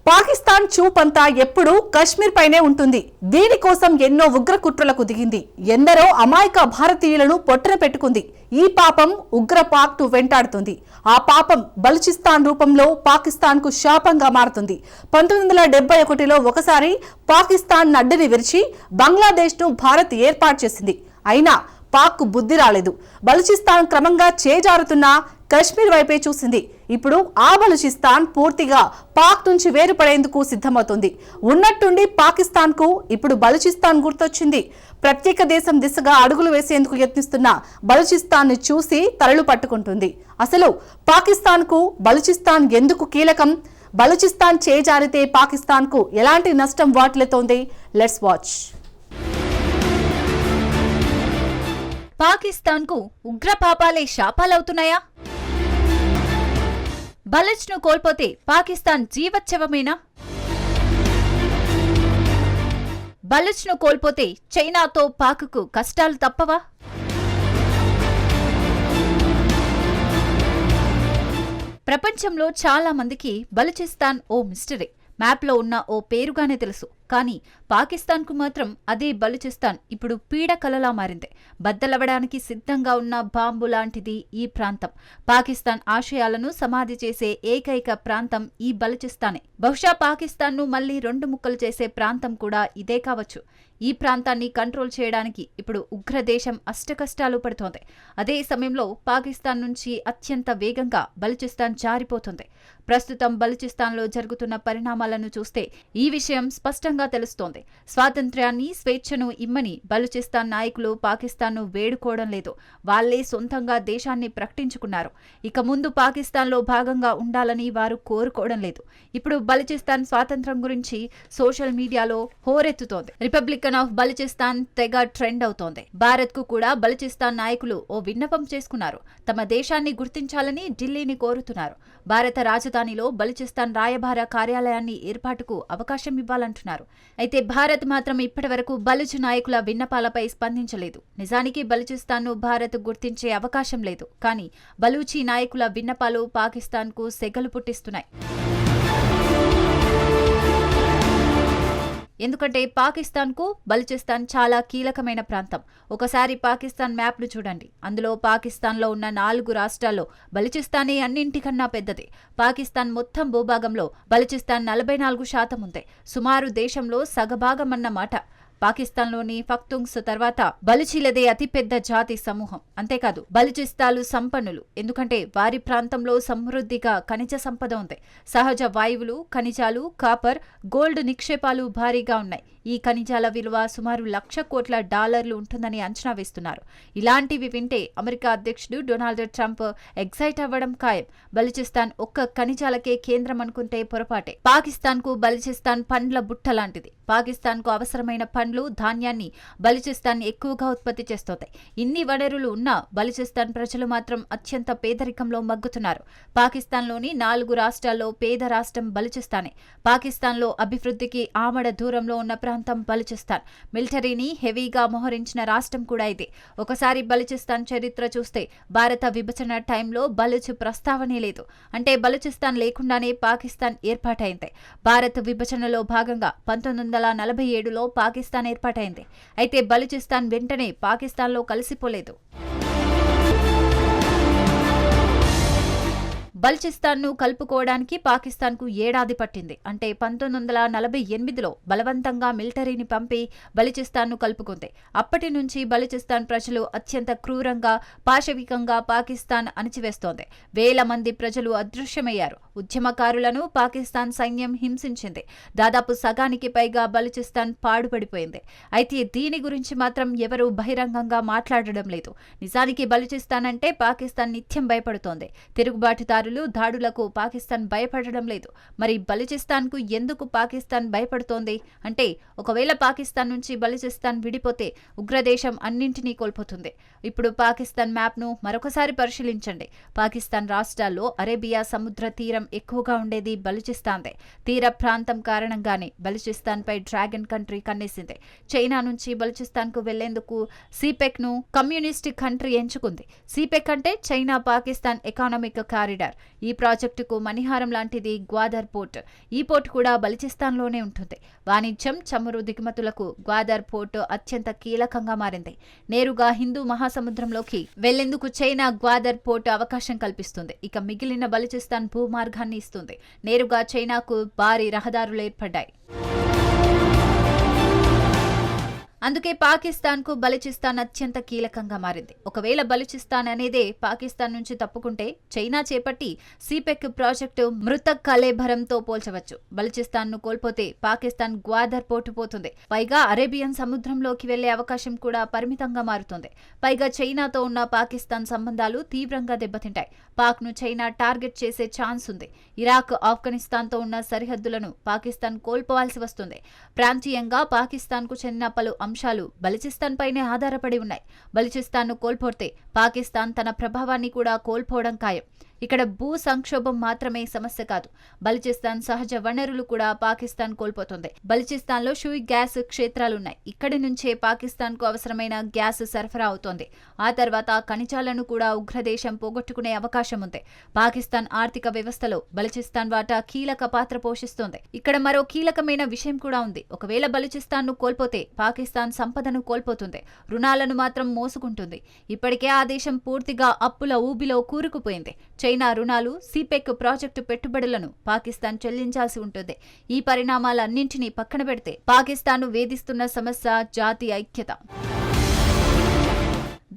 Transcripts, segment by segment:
పాకిస్తాన్ చూపంతా ఎప్పుడూ కశ్మీర్ పైనే ఉంటుంది. దీనికోసం ఎన్నో ఉగ్ర కుట్రలకు దిగింది. ఎందరో అమాయక భారతీయులను పొట్టన పెట్టుకుంది. ఈ పాపం ఉగ్ర పాక్ను వెంటాడుతుంది. ఆ పాపం బలూచిస్తాన్ రూపంలో పాకిస్తాన్ కు శాపంగా మారుతుంది. 1971లో ఒకసారి పాకిస్తాన్ నడ్డిని విరిచి బంగ్లాదేశ్ ను భారత్ ఏర్పాటు చేసింది. అయినా పాక్ బుద్ధి రాలేదు. బలూచిస్తాన్ క్రమంగా చేజారుతున్న కశ్మీర్ వైపే చూసింది. ఇప్పుడు ఆ బలూచిస్తాన్ పూర్తిగా పాక్ నుంచి వేరుపడేందుకు సిద్ధమవుతుంది. ఉన్నట్టుండి పాకిస్తాన్ కు ఇప్పుడు బలూచిస్తాన్ గుర్తొచ్చింది. ప్రత్యేక దేశం దిశగా అడుగులు వేసేందుకు యత్నిస్తున్న బలూచిస్తాన్ ని చూసి తలలు పట్టుకుంటుంది. అసలు పాకిస్తాన్ కు బలూచిస్తాన్ ఎందుకు కీలకం? బలూచిస్తాన్ చేజారితే పాకిస్తాన్ కు ఎలాంటి నష్టం వాటిల్లుతోంది? Let's watch. పాకిస్తాన్ కు ఉగ్ర పాపాలే శాపాలవుతున్నాయా? బలూచ్ ను కోల్పోతే పాకిస్తాన్ జీవోత్సవమేనా? బలూచ్ ను కోల్పోతే చైనాతో పాక్కు కష్టాలు తప్పవా? ప్రపంచంలో చాలా మందికి బలూచిస్తాన్ ఓ మిస్టరీ. మ్యాప్లో ఉన్న ఓ పేరుగానే తెలుసు. కానీ పాకిస్తాన్కు మాత్రం అదే బలూచిస్తాన్ ఇప్పుడు పీడకలలా మారింది. బద్దలవ్వడానికి సిద్ధంగా ఉన్న బాంబు లాంటిది ఈ ప్రాంతం. పాకిస్తాన్ ఆశయాలను సమాధి చేసే ఏకైక ప్రాంతం ఈ బలూచిస్తానే. బహుశా పాకిస్తాన్ను మళ్లీ రెండు ముక్కలు చేసే ప్రాంతం కూడా ఇదే కావచ్చు. ఈ ప్రాంతాన్ని కంట్రోల్ చేయడానికి ఇప్పుడు ఉగ్రదేశం అష్టకష్టాలు పడుతోంది. అదే సమయంలో పాకిస్తాన్ నుంచి అత్యంత వేగంగా బలూచిస్తాన్ జారిపోతుంది. ప్రస్తుతం బలూచిస్తాన్లో జరుగుతున్న పరిణామాలను చూస్తే ఈ విషయం స్పష్టంగా తెలుస్తోంది. స్వాతంత్ర్యాన్ని, స్వేచ్ఛను ఇమ్మని బలూచిస్తాన్ నాయకులు పాకిస్తాన్ను వేడుకోవడం లేదు. వాళ్లే సొంతంగా దేశాన్ని ప్రకటించుకున్నారు. ఇక ముందు పాకిస్తాన్లో భాగంగా ఉండాలని వారు కోరుకోవడం లేదు. ఇప్పుడు బలూచిస్తాన్ స్వాతంత్ర్యం గురించి సోషల్ మీడియాలో హోరెత్తుతోంది. రిపబ్లికన్ ఆఫ్ బలూచిస్తాన్ తెగ ట్రెండ్ అవుతోంది. భారత్ కు కూడా బలూచిస్తాన్ నాయకులు ఓ విన్నపం చేసుకున్నారు. తమ దేశాన్ని గుర్తించాలని ఢిల్లీని కోరుతున్నారు. భారత రాజధానిలో బలూచిస్తాన్ రాయబార కార్యాలయాన్ని ఏర్పాటుకు అవకాశం ఇవ్వాలంటున్నారు. అయితే భారత్ మాత్రం ఇప్పటివరకు బలూచ్ నాయకుల విన్నపాలపై స్పందించలేదు. నిజానికి బలూచిస్తాన్ను భారత్ గుర్తించే అవకాశం లేదు. కానీ బలూచీ నాయకుల విన్నపాలు పాకిస్తాన్కు సెగలు పుట్టిస్తున్నాయి. ఎందుకంటే పాకిస్తాన్కు బలూచిస్తాన్ చాలా కీలకమైన ప్రాంతం. ఒకసారి పాకిస్తాన్ మ్యాప్ను చూడండి. అందులో పాకిస్తాన్లో ఉన్న 4 రాష్ట్రాల్లో బలూచిస్తానే అన్నింటికన్నా పెద్దది. పాకిస్తాన్ మొత్తం భూభాగంలో బలూచిస్తాన్ 44% ఉంది. సుమారు దేశంలో సగభాగమన్నమాట. పాకిస్తాన్లోని పఖ్తూంగ్స్ తర్వాత బలూచీలదే అతిపెద్ద జాతి సమూహం. అంతేకాదు బలూచిస్తాలు సంపన్నులు. ఎందుకంటే వారి ప్రాంతంలో సమృద్ధిగా ఖనిజ సంపద ఉంది. సహజ వాయువులు, ఖనిజాలు, కాపర్, గోల్డ్ నిక్షేపాలు భారీగా ఉన్నాయి. ఈ ఖనిజాల విలువ సుమారు $1,00,000 కోట్ల ఉంటుందని అంచనా వేస్తున్నారు. ఇలాంటివి వింటే అమెరికా అధ్యక్షుడు డొనాల్డ్ ట్రంప్ ఎగ్జైట్ అవ్వడం ఖాయం. బలూచిస్తాన్ ఒక్క ఖనిజాలకే కేంద్రం అనుకుంటే పొరపాటే. పాకిస్తాన్కు బలూచిస్తాన్ పండ్ల బుట్ట లాంటిది. పాకిస్తాన్కు అవసరమైన పండ్లు, ధాన్యాన్ని బలూచిస్తాన్ ఎక్కువగా ఉత్పత్తి చేస్తోంది. ఇన్ని వనరులు ఉన్నా బలూచిస్తాన్ ప్రజలు మాత్రం అత్యంత పేదరికంలో మగ్గుతున్నారు. పాకిస్తాన్లోని 4 రాష్ట్రాల్లో పేద రాష్ట్రం బలూచిస్తానే. పాకిస్తాన్లో అభివృద్ధికి ఆమడ దూరంలో ఉన్న ప్రాంతం బలూచిస్తాన్. మిలిటరీని హెవీగా మోహరించిన రాష్ట్రం కూడా ఇదే. ఒకసారి బలూచిస్తాన్ చరిత్ర చూస్తే భారత విభజన టైంలో బలూచ్ ప్రస్తావనే లేదు. అంటే బలూచిస్తాన్ లేకుండానే పాకిస్తాన్ ఏర్పాటైంది. భారత విభజనలో భాగంగా 1947లో పాకిస్తాన్ ఏర్పాటైంది. అయితే బలూచిస్తాన్ వెంటనే పాకిస్తాన్లో కలిసిపోలేదు. బలూచిస్తాన్ను కలుపుకోవడానికి పాకిస్తాన్కు ఏడాది పట్టింది. అంటే 1948లో బలవంతంగా మిలిటరీని పంపి బలూచిస్తాన్ను కలుపుకుంది. అప్పటి నుంచి బలూచిస్తాన్ ప్రజలు అత్యంత క్రూరంగా, పాశవికంగా పాకిస్తాన్ అణిచివేస్తోంది. వేల మంది ప్రజలు అదృశ్యమయ్యారు. ఉద్యమకారులను పాకిస్తాన్ సైన్యం హింసించింది. దాదాపు సగానికి పైగా బలూచిస్తాన్ పాడుపడిపోయింది. అయితే దీని గురించి మాత్రం ఎవరూ బహిరంగంగా మాట్లాడడం లేదు. నిజానికి బలూచిస్తాన్ అంటే పాకిస్తాన్ నిత్యం భయపడుతోంది. తిరుగుబాటుదారులు దాడులకు పాకిస్తాన్ భయపడడం లేదు. మరి బలూచిస్తాన్కు ఎందుకు పాకిస్తాన్ భయపడుతోంది? అంటే ఒకవేళ పాకిస్తాన్ నుంచి బలూచిస్తాన్ విడిపోతే ఉగ్రదేశం అన్నింటినీ కోల్పోతుంది. ఇప్పుడు పాకిస్తాన్ మ్యాప్ను మరొకసారి పరిశీలించండి. పాకిస్తాన్ రాష్ట్రాల్లో అరేబియా సముద్ర తీరం ఎక్కువగా ఉండేది బలూచిస్తాన్దే. తీర ప్రాంతం కారణంగానే బలూచిస్తాన్పై డ్రాగన్ కంట్రీ కన్నేసింది. చైనా నుంచి బలూచిస్తాన్కు వెళ్లేందుకు సిపెక్ను కమ్యూనిస్ట్ కంట్రీ ఎంచుకుంది. సిపెక్ అంటే చైనా పాకిస్తాన్ ఎకానమిక్ కారిడార్. ఈ ప్రాజెక్టుకు మణిహారం లాంటిది గ్వాదర్ పోర్ట్. ఈ పోర్ట్ కూడా బలూచిస్తాన్లోనే ఉంటుంది. వాణిజ్యం, చమురు దిగుమతులకు గ్వాదర్ పోర్ట్ అత్యంత కీలకంగా మారింది. నేరుగా హిందూ మహాసముద్రంలోకి వెళ్లేందుకు చైనా గ్వాదర్ పోర్ట్ అవకాశం కల్పిస్తుంది. ఇక మిగిలిన బలూచిస్తాన్ భూమార్గాన్ని ఇస్తుంది. నేరుగా చైనాకు భారీ రహదారులు ఏర్పడ్డాయి. అందుకే పాకిస్తాన్కు బలూచిస్తాన్ అత్యంత కీలకంగా మారింది. ఒకవేళ బలూచిస్తాన్ అనేదే పాకిస్తాన్ నుంచి తప్పుకుంటే చైనా చేపట్టి సిపెక్ ప్రాజెక్టు మృత కళేభరంతో పోల్చవచ్చు. బలూచిస్తాన్ను కోల్పోతే పాకిస్తాన్ గ్వాదర్ పోర్టు పోతుంది. పైగా అరేబియన్ సముద్రంలోకి వెళ్లే అవకాశం కూడా పరిమితంగా మారుతుంది. పైగా చైనాతో ఉన్న పాకిస్తాన్ సంబంధాలు తీవ్రంగా దెబ్బతింటాయి. పాక్ను చైనా టార్గెట్ చేసే ఛాన్స్ ఉంది. ఇరాక్, ఆఫ్ఘనిస్తాన్తో ఉన్న సరిహద్దులను పాకిస్తాన్ కోల్పోవాల్సి వస్తుంది. ప్రాంతీయంగా పాకిస్తాన్కు చెందిన పలు అంశాలు బలూచిస్తాన్ పైనే ఆధారపడి ఉన్నాయి. బలూచిస్తాన్ను కోల్పోతే పాకిస్తాన్ తన ప్రభావాన్ని కూడా కోల్పోవడం ఖాయం. ఇక్కడ భూ సంక్షోభం మాత్రమే సమస్య కాదు. బలూచిస్తాన్ సహజ వనరులు కూడా పాకిస్తాన్ కోల్పోతుంది. బలూచిస్తాన్లో షూయి గ్యాస్ క్షేత్రాలున్నాయి. ఇక్కడి నుంచే పాకిస్తాన్కు అవసరమైన గ్యాస్ సరఫరా అవుతోంది. ఆ తర్వాత ఖనిజాలను కూడా ఉగ్రదేశం పోగొట్టుకునే అవకాశం ఉంది. పాకిస్తాన్ ఆర్థిక వ్యవస్థలో బలూచిస్తాన్ వాటా కీలక పాత్ర పోషిస్తోంది. ఇక్కడ మరో కీలకమైన విషయం కూడా ఉంది. ఒకవేళ బలూచిస్తాన్ను కోల్పోతే పాకిస్తాన్ సంపదను కోల్పోతుంది, రుణాలను మాత్రం మోసుకుంటుంది. ఇప్పటికే ఆ దేశం పూర్తిగా అప్పుల ఊబిలో కూరుకుపోయింది. చైనా రుణాలు, సిపెక్ ప్రాజెక్టు పెట్టుబడులను పాకిస్తాన్ చెల్లించాల్సి ఉంటుంది. ఈ పరిణామాలన్నింటినీ పక్కన పెడితే పాకిస్తాన్ను వేధిస్తున్న సమస్య జాతీయ ఐక్యత.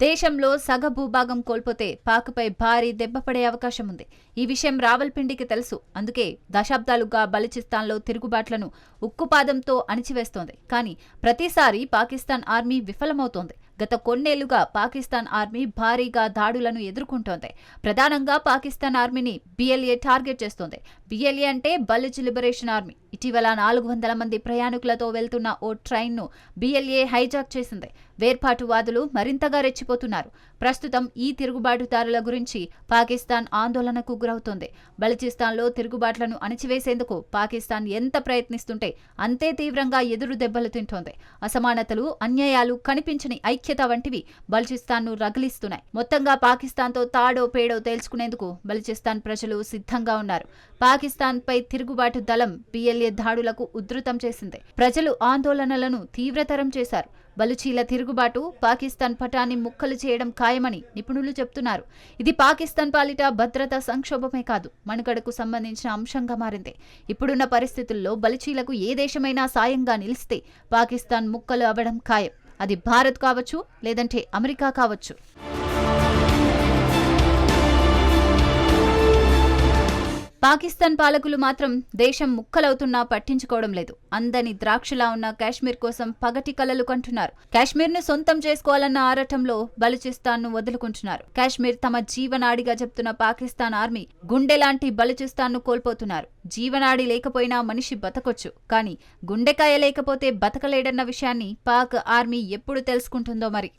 దేశంలో సగ భూభాగం కోల్పోతే పాక్పై భారీ దెబ్బ పడే అవకాశం ఉంది. ఈ విషయం రావల్పిండికి తెలుసు. అందుకే దశాబ్దాలుగా బలూచిస్తాన్లో తిరుగుబాట్లను ఉక్కుపాదంతో అణిచివేస్తోంది. కానీ ప్రతిసారి పాకిస్తాన్ ఆర్మీ విఫలమవుతోంది. గత కొన్నేళ్లుగా పాకిస్తాన్ ఆర్మీ భారీగా దాడులను ఎదుర్కొంటోంది. ప్రధానంగా పాకిస్తాన్ ఆర్మీని బిఎల్ఏ టార్గెట్ చేస్తోంది. బిఎల్ఏ అంటే బలూచ్ లిబరేషన్ ఆర్మీ. ఇటీవల 400 మంది ప్రయాణికులతో వెళ్తున్న ఓ ట్రైన్ను బిఎల్ఏ హైజాక్ చేసింది. వేర్పాటువాదులు మరింతగా రెచ్చిపోతున్నారు. ప్రస్తుతం ఈ తిరుగుబాటుదారుల గురించి పాకిస్తాన్ ఆందోళనకు గురవుతోంది. బలూచిస్తాన్లో తిరుగుబాట్లను అణిచివేసేందుకు పాకిస్తాన్ ఎంత ప్రయత్నిస్తుంటే అంతే తీవ్రంగా ఎదురు దెబ్బలు తింటోంది. అసమానతలు, అన్యాయాలు, కనిపించని ఐక్యత వంటివి బలూచిస్తాన్ను రగిలిస్తున్నాయి. మొత్తంగా పాకిస్తాన్తో తాడో పేడో తేల్చుకునేందుకు బలూచిస్తాన్ ప్రజలు సిద్ధంగా ఉన్నారు. పాకిస్తాన్పై తిరుగుబాటు దళం బిఎల్ఏ దాడులకు ఉధృతం చేసింది. ప్రజలు ఆందోళనలను తీవ్రతరం చేశారు. బలూచీల తిరుగుబాటు పాకిస్తాన్ పటాన్ని ముక్కలు చేయడం ఖాయమని నిపుణులు చెప్తున్నారు. ఇది పాకిస్తాన్ పాలిట భద్రతా సంక్షోభమే కాదు, మనుగడకు సంబంధించిన అంశంగా మారింది. ఇప్పుడున్న పరిస్థితుల్లో బలూచీలకు ఏ దేశమైనా సాయంగా నిలిస్తే పాకిస్తాన్ ముక్కలు అవ్వడం ఖాయం. అది భారత్ కావచ్చు, లేదంటే అమెరికా కావచ్చు. పాకిస్తాన్ పాలకులు మాత్రం దేశం ముక్కలవుతున్నా పట్టించుకోవడం లేదు. అందని ద్రాక్షలా ఉన్న కాశ్మీర్ కోసం పగటి కలలు కంటున్నారు. కాశ్మీర్ను సొంతం చేసుకోవాలన్న ఆరాటంలో బలూచిస్తాన్ను వదులుకుంటున్నారు. కాశ్మీర్ తమ జీవనాడిగా చెప్తున్న పాకిస్తాన్ ఆర్మీ గుండెలాంటి బలూచిస్తాన్ను కోల్పోతున్నారు. జీవనాడి లేకపోయినా మనిషి బతకొచ్చు, కానీ గుండెకాయ లేకపోతే బతకలేడన్న విషయాన్ని పాక్ ఆర్మీ ఎప్పుడు తెలుసుకుంటుందో మరి.